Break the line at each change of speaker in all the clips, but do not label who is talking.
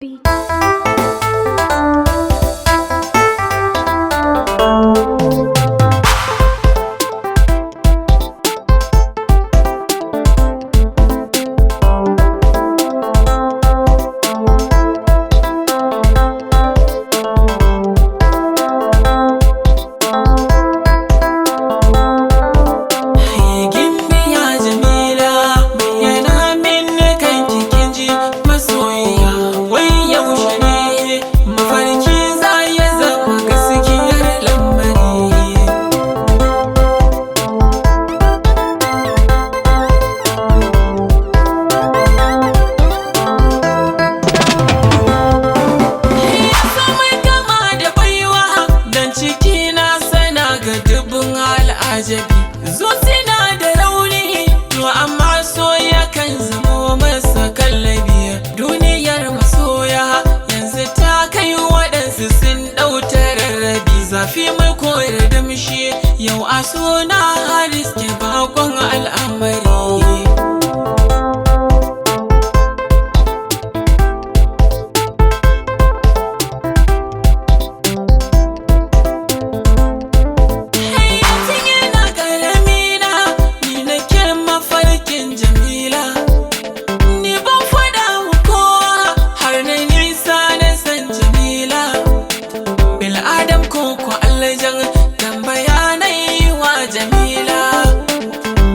Beat.
Zuci na da rauni, to amma so yakan zamo masa kallabi. Duniyar masoya yanzu ta kai waɗansu sun ɗauta rarrabi. Zafi mai koyar damshi yau a suna haris ke bakon al'amari.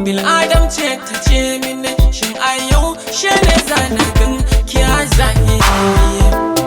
Bil'adam ce ta ce mini shin a yau shi ne zanagin kya zahiri.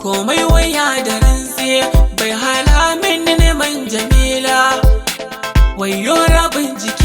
Komai waya da rantse bai hana min neman Jamila, wayo rabin jiki